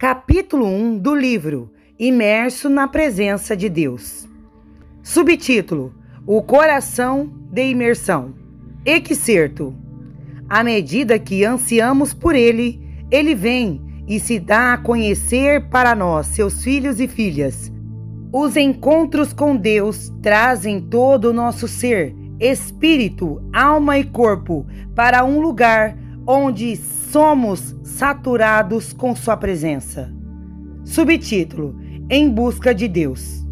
Capítulo 1 do livro Imerso na Presença de Deus. Subtítulo: O coração de imersão. Excerto: à medida que ansiamos por Ele, Ele vem e se dá a conhecer para nós, seus filhos e filhas. Os encontros com Deus trazem todo o nosso ser, espírito, alma e corpo, para um lugar onde somos saturados com sua presença. Subtítulo: Em busca de Deus.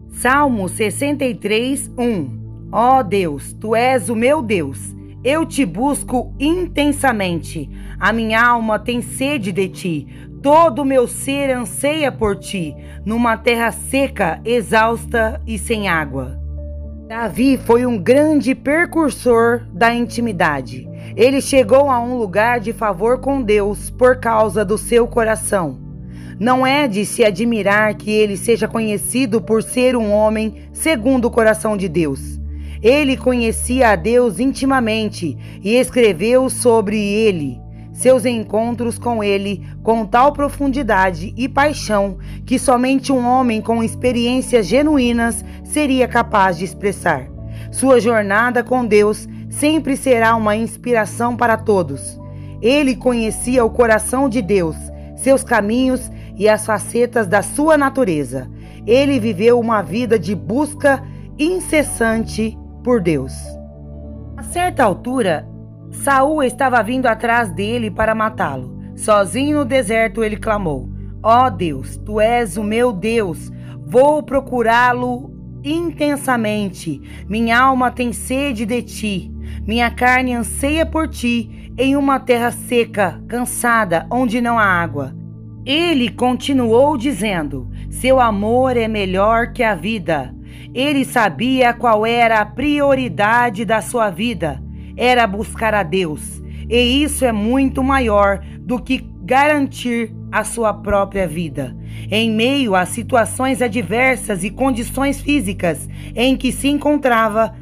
Salmo 63, 1. Ó Deus, Tu és o meu Deus, eu te busco intensamente. A minha alma tem sede de Ti, todo o meu ser anseia por Ti, numa terra seca, exausta e sem água. Davi foi um grande precursor da intimidade. Ele chegou a um lugar de favor com Deus por causa do seu coração. Não é de se admirar que ele seja conhecido por ser um homem segundo o coração de Deus. Ele conhecia a Deus intimamente e escreveu sobre ele, seus encontros com ele, com tal profundidade e paixão que somente um homem com experiências genuínas seria capaz de expressar. Sua jornada com Deus sempre será uma inspiração para todos. Ele conhecia o coração de Deus, seus caminhos e as facetas da sua natureza. Ele viveu uma vida de busca incessante por Deus. A certa altura, Saul estava vindo atrás dele para matá-lo. Sozinho no deserto, ele clamou: ó Deus, Tu és o meu Deus, vou procurá-lo intensamente. Minha alma tem sede de Ti, minha carne anseia por Ti, em uma terra seca, cansada, onde não há água. Ele continuou dizendo: seu amor é melhor que a vida. Ele sabia qual era a prioridade da sua vida. Era buscar a Deus. E isso é muito maior do que garantir a sua própria vida. Em meio a situações adversas e condições físicas em que se encontrava,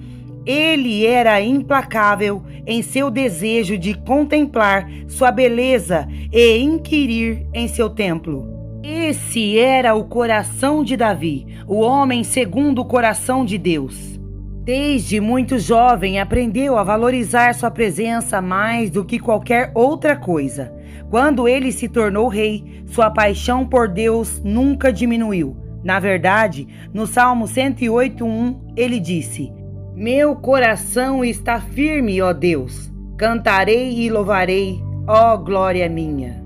ele era implacável em seu desejo de contemplar sua beleza e inquirir em seu templo. Esse era o coração de Davi, o homem segundo o coração de Deus. Desde muito jovem aprendeu a valorizar sua presença mais do que qualquer outra coisa. Quando ele se tornou rei, sua paixão por Deus nunca diminuiu. Na verdade, no Salmo 108:1, ele disse: meu coração está firme, ó Deus. Cantarei e louvarei, ó glória minha.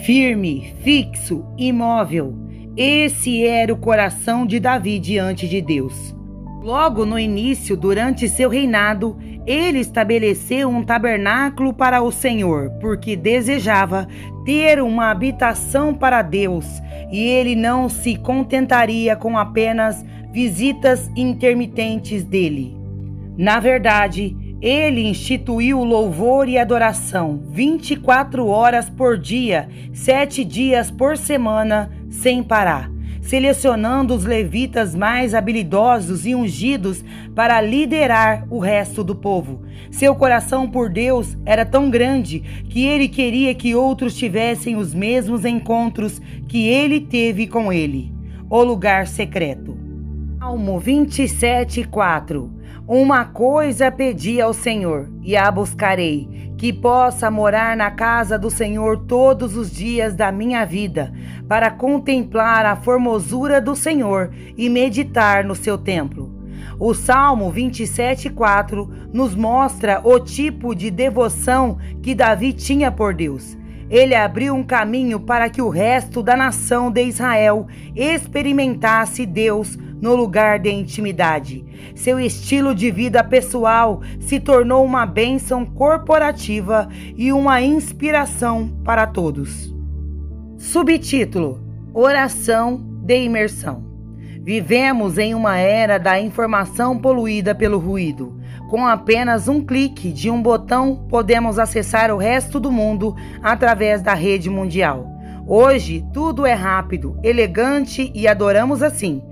Firme, fixo, imóvel. Esse era o coração de Davi diante de Deus. Logo no início, durante seu reinado, ele estabeleceu um tabernáculo para o Senhor, porque desejava ter uma habitação para Deus, e ele não se contentaria com apenas visitas intermitentes dele. Na verdade, ele instituiu louvor e adoração 24 horas por dia, 7 dias por semana, sem parar, selecionando os levitas mais habilidosos e ungidos para liderar o resto do povo. Seu coração por Deus era tão grande que ele queria que outros tivessem os mesmos encontros que ele teve com ele. O lugar secreto. Salmo 27:4. Uma coisa pedi ao Senhor, e a buscarei, que possa morar na casa do Senhor todos os dias da minha vida, para contemplar a formosura do Senhor e meditar no seu templo. O Salmo 27:4 nos mostra o tipo de devoção que Davi tinha por Deus. Ele abriu um caminho para que o resto da nação de Israel experimentasse Deus no lugar de intimidade. Seu estilo de vida pessoal se tornou uma bênção corporativa e uma inspiração para todos. Subtítulo: Oração de imersão. Vivemos em uma era da informação poluída pelo ruído. Com apenas um clique de um botão, podemos acessar o resto do mundo através da rede mundial. Hoje, tudo é rápido, elegante e adoramos assim.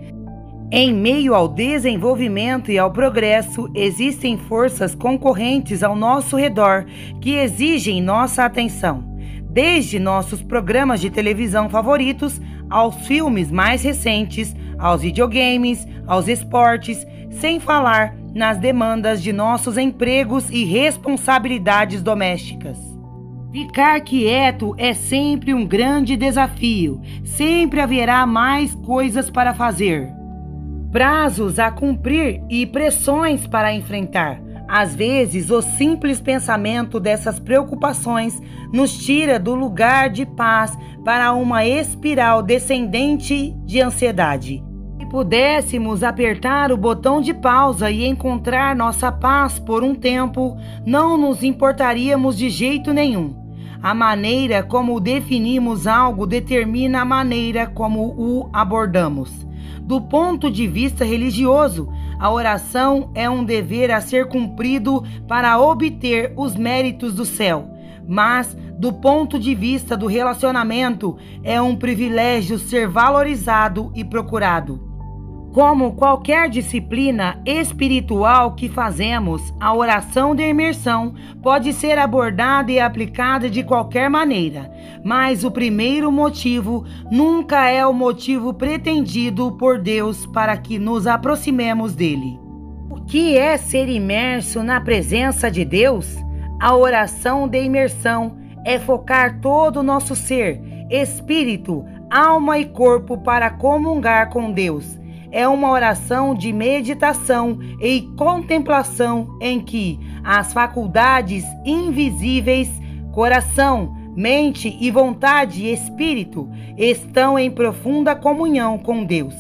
Em meio ao desenvolvimento e ao progresso, existem forças concorrentes ao nosso redor que exigem nossa atenção. desde nossos programas de televisão favoritos, aos filmes mais recentes, aos videogames, aos esportes, sem falar nas demandas de nossos empregos e responsabilidades domésticas. Ficar quieto é sempre um grande desafio, sempre haverá mais coisas para fazer, prazos a cumprir e pressões para enfrentar. Às vezes, o simples pensamento dessas preocupações nos tira do lugar de paz para uma espiral descendente de ansiedade. Se pudéssemos apertar o botão de pausa e encontrar nossa paz por um tempo, não nos importaríamos de jeito nenhum. A maneira como definimos algo determina a maneira como o abordamos. Do ponto de vista religioso, a oração é um dever a ser cumprido para obter os méritos do céu. Mas, do ponto de vista do relacionamento, é um privilégio ser valorizado e procurado. Como qualquer disciplina espiritual que fazemos, a oração de imersão pode ser abordada e aplicada de qualquer maneira, mas o primeiro motivo nunca é o motivo pretendido por Deus para que nos aproximemos dele. O que é ser imerso na presença de Deus? A oração de imersão é focar todo o nosso ser, espírito, alma e corpo para comungar com Deus. É uma oração de meditação e contemplação em que as faculdades invisíveis, coração, mente e vontade e espírito estão em profunda comunhão com Deus,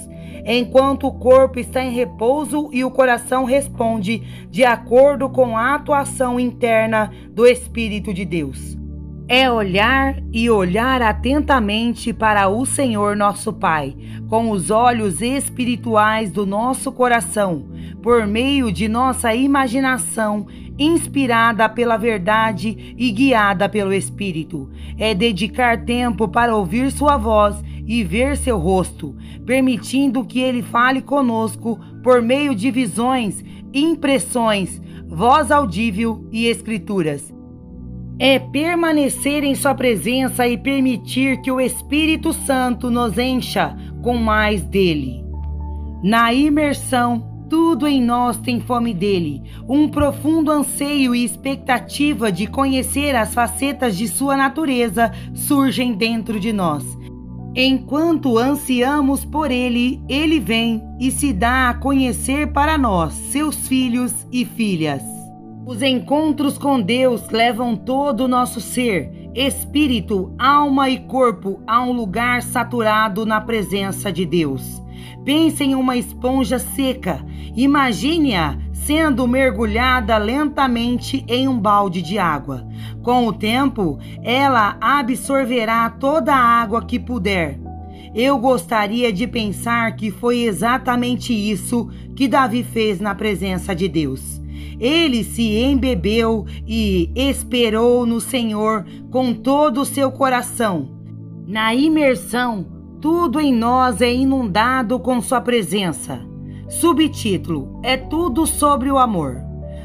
enquanto o corpo está em repouso e o coração responde de acordo com a atuação interna do Espírito de Deus. É olhar e olhar atentamente para o Senhor nosso Pai, com os olhos espirituais do nosso coração, por meio de nossa imaginação, inspirada pela verdade e guiada pelo Espírito. É dedicar tempo para ouvir sua voz e ver seu rosto, permitindo que Ele fale conosco por meio de visões, impressões, voz audível e escrituras. É permanecer em sua presença e permitir que o Espírito Santo nos encha com mais dele. Na imersão, tudo em nós tem fome dele, um profundo anseio e expectativa de conhecer as facetas de sua natureza surgem dentro de nós. Enquanto ansiamos por ele, ele vem e se dá a conhecer para nós, seus filhos e filhas. Os encontros com Deus levam todo o nosso ser, espírito, alma e corpo a um lugar saturado na presença de Deus. Pense em uma esponja seca. Imagine-a sendo mergulhada lentamente em um balde de água. Com o tempo, ela absorverá toda a água que puder. Eu gostaria de pensar que foi exatamente isso que Davi fez na presença de Deus. Ele se embebeu e esperou no Senhor com todo o seu coração. Na imersão, tudo em nós é inundado com sua presença. Subtítulo: é tudo sobre o amor.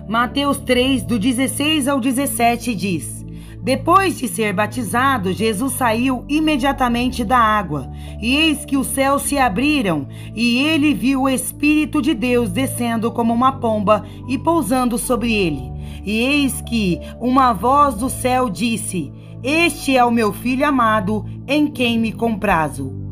Mateus 3, do 16 ao 17 diz: Depois de ser batizado, Jesus saiu imediatamente da água, e eis que os céus se abriram, e ele viu o Espírito de Deus descendo como uma pomba e pousando sobre ele. E eis que uma voz do céu disse: Este é o meu Filho amado, em quem me comprazo.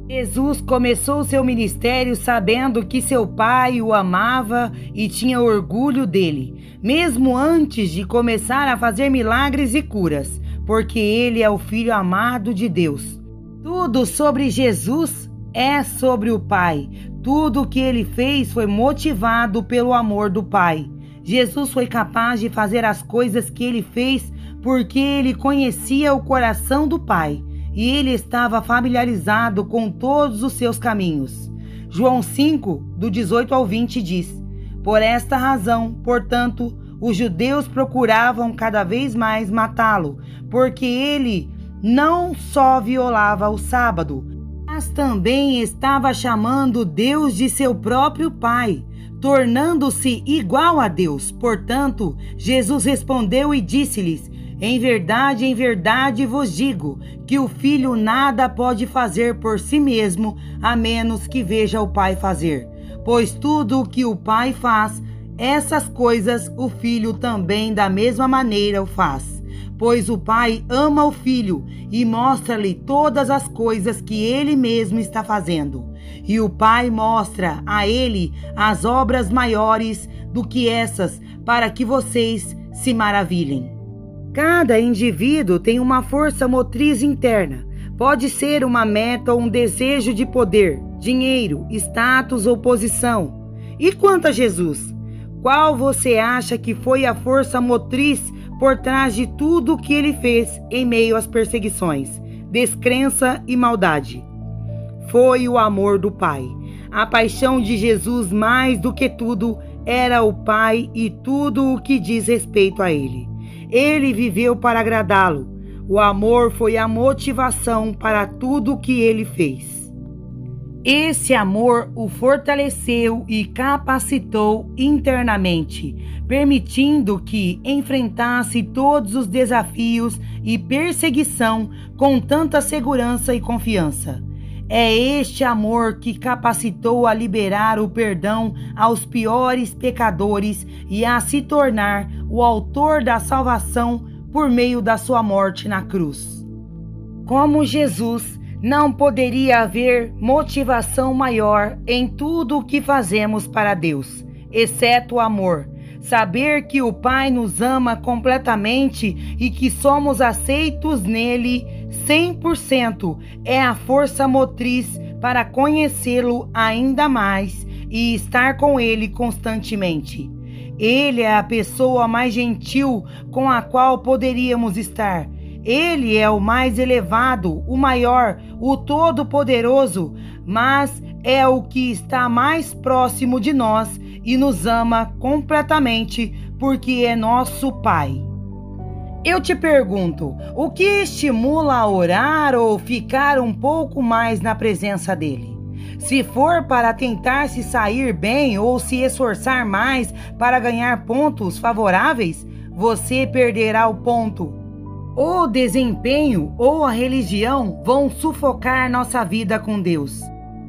Jesus começou seu ministério sabendo que seu Pai o amava e tinha orgulho dele, mesmo antes de começar a fazer milagres e curas, porque ele é o Filho amado de Deus. Tudo sobre Jesus é sobre o Pai. Tudo o que ele fez foi motivado pelo amor do Pai. Jesus foi capaz de fazer as coisas que ele fez porque ele conhecia o coração do Pai. E ele estava familiarizado com todos os seus caminhos. João 5, do 18 ao 20 diz: Por esta razão, portanto, os judeus procuravam cada vez mais matá-lo, porque ele não só violava o sábado, mas também estava chamando Deus de seu próprio Pai, tornando-se igual a Deus. Portanto, Jesus respondeu e disse-lhes: em verdade vos digo que o Filho nada pode fazer por si mesmo, a menos que veja o Pai fazer. Pois tudo o que o Pai faz, essas coisas o Filho também da mesma maneira o faz. Pois o Pai ama o Filho e mostra-lhe todas as coisas que ele mesmo está fazendo. E o Pai mostra a ele as obras maiores do que essas, para que vocês se maravilhem. Cada indivíduo tem uma força motriz interna. Pode ser uma meta ou um desejo de poder, dinheiro, status ou posição. E quanto a Jesus? Qual você acha que foi a força motriz por trás de tudo o que ele fez em meio às perseguições, descrença e maldade? Foi o amor do Pai. A paixão de Jesus, mais do que tudo, era o Pai e tudo o que diz respeito a ele. Ele viveu para agradá-lo. O amor foi a motivação para tudo o que ele fez. Esse amor o fortaleceu e capacitou internamente, permitindo que enfrentasse todos os desafios e perseguição com tanta segurança e confiança. É este amor que capacitou a liberar o perdão aos piores pecadores e a se tornar o autor da salvação por meio da sua morte na cruz. Como Jesus, não poderia haver motivação maior em tudo o que fazemos para Deus, exceto o amor. Saber que o Pai nos ama completamente e que somos aceitos nele 100% é a força motriz para conhecê-lo ainda mais e estar com ele constantemente. Ele é a pessoa mais gentil com a qual poderíamos estar. Ele é o mais elevado, o maior, o todo-poderoso, mas é o que está mais próximo de nós e nos ama completamente porque é nosso Pai. Eu te pergunto, o que estimula a orar ou ficar um pouco mais na presença dele? Se for para tentar se sair bem ou se esforçar mais para ganhar pontos favoráveis, você perderá o ponto. O desempenho ou a religião vão sufocar nossa vida com Deus.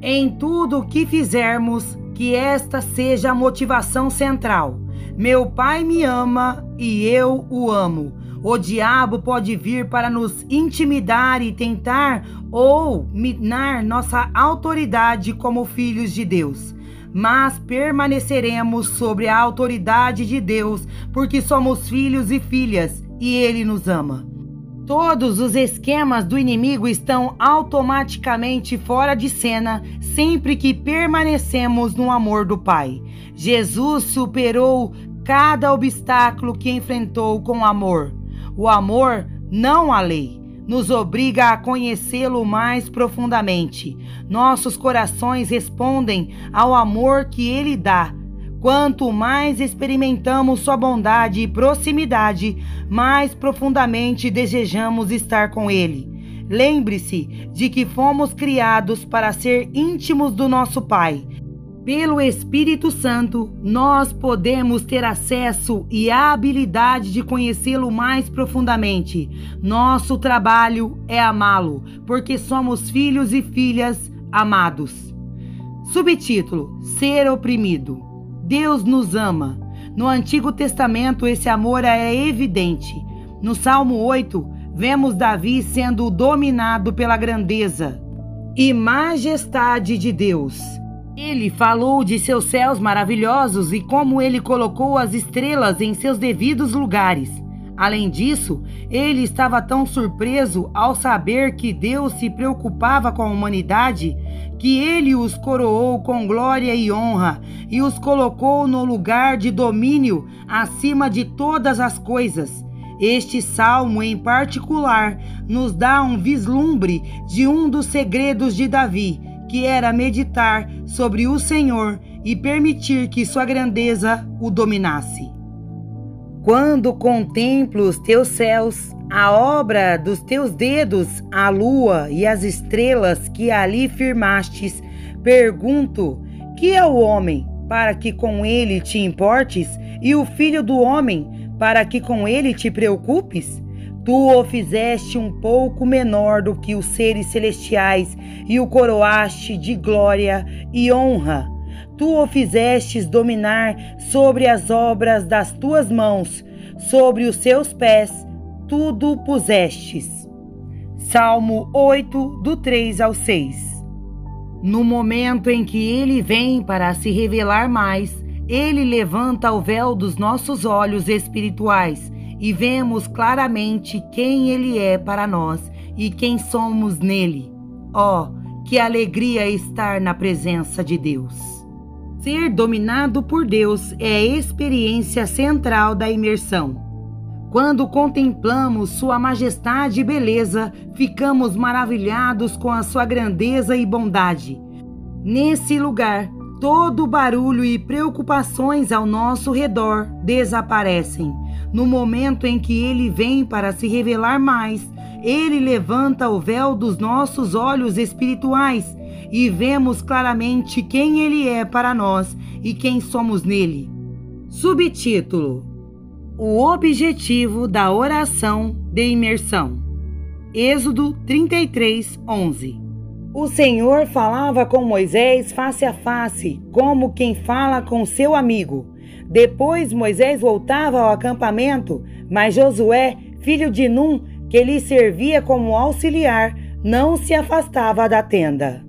Em tudo o que fizermos, que esta seja a motivação central. Meu Pai me ama e eu o amo. O diabo pode vir para nos intimidar e tentar ou minar nossa autoridade como filhos de Deus. Mas permaneceremos sobre a autoridade de Deus, porque somos filhos e filhas e Ele nos ama. Todos os esquemas do inimigo estão automaticamente fora de cena sempre que permanecemos no amor do Pai. Jesus superou cada obstáculo que enfrentou com amor. O amor, não a lei, nos obriga a conhecê-lo mais profundamente. Nossos corações respondem ao amor que ele dá. Quanto mais experimentamos sua bondade e proximidade, mais profundamente desejamos estar com ele. Lembre-se de que fomos criados para ser íntimos do nosso Pai. Pelo Espírito Santo, nós podemos ter acesso e a habilidade de conhecê-lo mais profundamente. Nosso trabalho é amá-lo, porque somos filhos e filhas amados. Subtítulo: Ser oprimido. Deus nos ama. No Antigo Testamento, esse amor é evidente. No Salmo 8, vemos Davi sendo dominado pela grandeza e majestade de Deus. Ele falou de seus céus maravilhosos e como ele colocou as estrelas em seus devidos lugares. Além disso, ele estava tão surpreso ao saber que Deus se preocupava com a humanidade que ele os coroou com glória e honra e os colocou no lugar de domínio acima de todas as coisas. Este salmo, em particular, nos dá um vislumbre de um dos segredos de Davi, que era meditar sobre o Senhor e permitir que sua grandeza o dominasse. Quando contemplo os teus céus, a obra dos teus dedos, a lua e as estrelas que ali firmastes, pergunto: que é o homem, para que com ele te importes, e o filho do homem, para que com ele te preocupes? Tu o fizeste um pouco menor do que os seres celestiais e o coroaste de glória e honra. Tu o fizestes dominar sobre as obras das tuas mãos, sobre os seus pés tudo pusestes. Salmo 8, do 3 ao 6. No momento em que ele vem para se revelar mais, ele levanta o véu dos nossos olhos espirituais e vemos claramente quem ele é para nós e quem somos nele. Que alegria estar na presença de Deus! Ser dominado por Deus é a experiência central da imersão. Quando contemplamos sua majestade e beleza, ficamos maravilhados com a sua grandeza e bondade. Nesse lugar, todo barulho e preocupações ao nosso redor desaparecem. No momento em que ele vem para se revelar mais, ele levanta o véu dos nossos olhos espirituais e vemos claramente quem ele é para nós e quem somos nele. Subtítulo: O objetivo da oração de imersão. Êxodo 33, 11. O Senhor falava com Moisés face a face, como quem fala com seu amigo. Depois Moisés voltava ao acampamento, mas Josué, filho de Num, que lhe servia como auxiliar, não se afastava da tenda.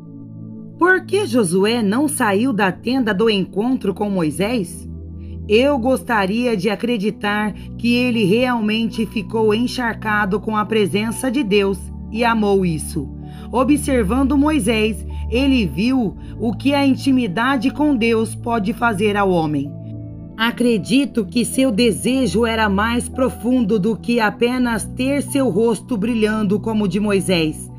Por que Josué não saiu da tenda do encontro com Moisés? Eu gostaria de acreditar que ele realmente ficou encharcado com a presença de Deus e amou isso. Observando Moisés, ele viu o que a intimidade com Deus pode fazer ao homem. Acredito que seu desejo era mais profundo do que apenas ter seu rosto brilhando como o de Moisés.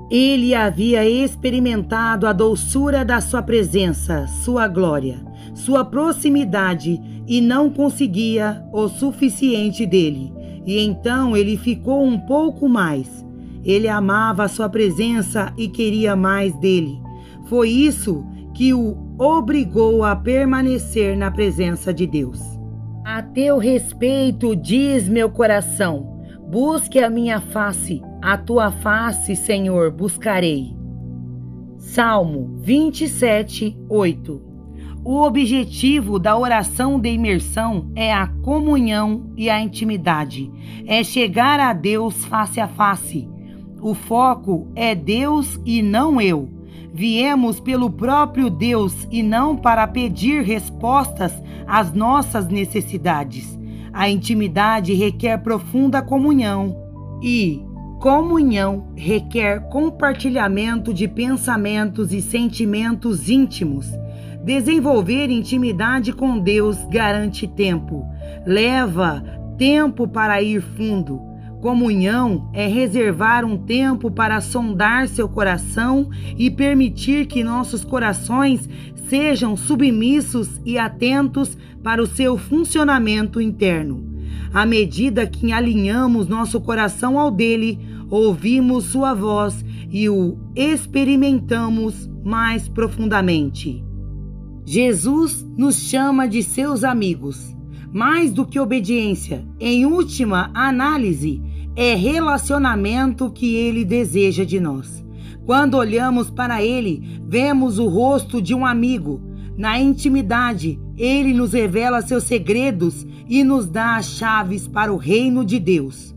Ele havia experimentado a doçura da sua presença, sua glória, sua proximidade e não conseguia o suficiente dele. E então ele ficou um pouco mais. Ele amava a sua presença e queria mais dele. Foi isso que o obrigou a permanecer na presença de Deus. A teu respeito diz meu coração: busque a minha face, a tua face, Senhor, buscarei. Salmo 27, 8. O objetivo da oração de imersão é a comunhão e a intimidade. É chegar a Deus face a face. O foco é Deus e não eu. Viemos pelo próprio Deus e não para pedir respostas às nossas necessidades. A intimidade requer profunda comunhão e comunhão requer compartilhamento de pensamentos e sentimentos íntimos. Desenvolver intimidade com Deus garante tempo. Leva tempo para ir fundo. Comunhão é reservar um tempo para sondar seu coração e permitir que nossos corações sejam submissos e atentos para o seu funcionamento interno. À medida que alinhamos nosso coração ao dele, ouvimos sua voz e o experimentamos mais profundamente. Jesus nos chama de seus amigos. Mais do que obediência, em última análise, é relacionamento que ele deseja de nós. Quando olhamos para ele, vemos o rosto de um amigo. Na intimidade, ele nos revela seus segredos e nos dá as chaves para o reino de Deus.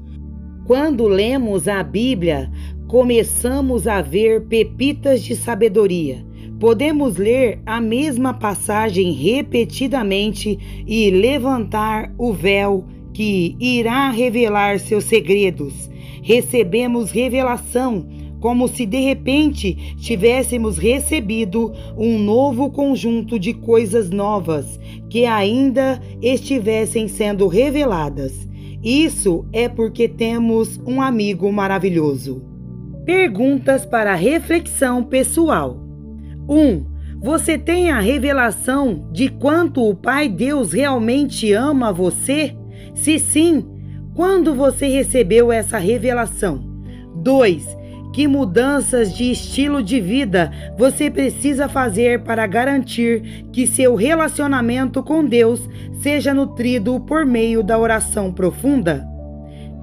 Quando lemos a Bíblia, começamos a ver pepitas de sabedoria. Podemos ler a mesma passagem repetidamente e levantar o véu que irá revelar seus segredos. Recebemos revelação, como se de repente tivéssemos recebido um novo conjunto de coisas novas que ainda estivessem sendo reveladas. Isso é porque temos um amigo maravilhoso. Perguntas para reflexão pessoal. 1. Você tem a revelação de quanto o Pai Deus realmente ama você? Se sim, quando você recebeu essa revelação? 2. Que mudanças de estilo de vida você precisa fazer para garantir que seu relacionamento com Deus seja nutrido por meio da oração profunda?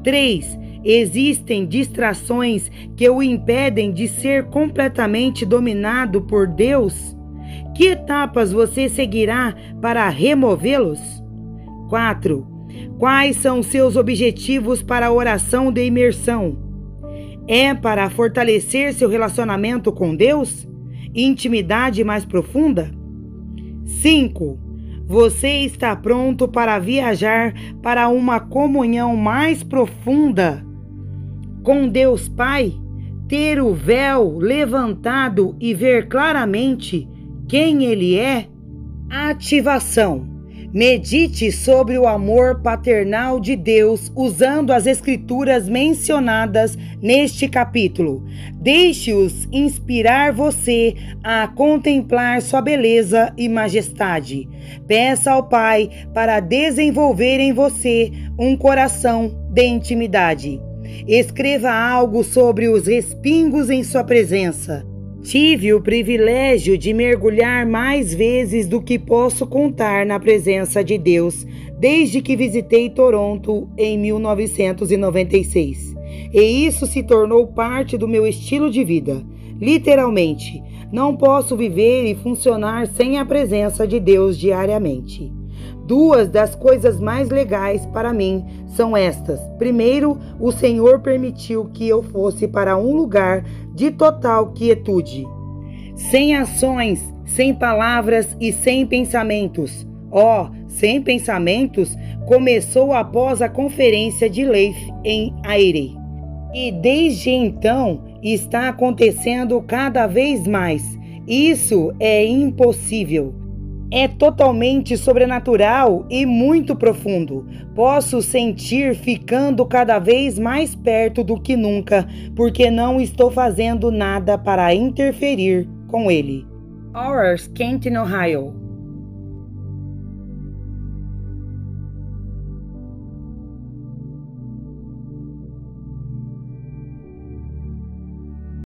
3. Existem distrações que o impedem de ser completamente dominado por Deus? Que etapas você seguirá para removê-los? 4. Quais são seus objetivos para a oração de imersão? É para fortalecer seu relacionamento com Deus? Intimidade mais profunda? 5. Você está pronto para viajar para uma comunhão mais profunda com Deus Pai? Ter o véu levantado e ver claramente quem Ele é? Ativação. Medite sobre o amor paternal de Deus usando as escrituras mencionadas neste capítulo. Deixe-os inspirar você a contemplar sua beleza e majestade. Peça ao Pai para desenvolver em você um coração de intimidade. Escreva algo sobre os respingos em sua presença. Tive o privilégio de mergulhar mais vezes do que posso contar na presença de Deus desde que visitei Toronto em 1996. E isso se tornou parte do meu estilo de vida. Literalmente, não posso viver e funcionar sem a presença de Deus diariamente. Duas das coisas mais legais para mim são estas. Primeiro, o Senhor permitiu que eu fosse para um lugar de total quietude, sem ações, sem palavras e sem pensamentos. Sem pensamentos começou após a conferência de Leif em Aire. E desde então está acontecendo cada vez mais. Isso é impossível. É totalmente sobrenatural e muito profundo. Posso sentir ficando cada vez mais perto do que nunca, porque não estou fazendo nada para interferir com ele. Horace, Kenton, Ohio.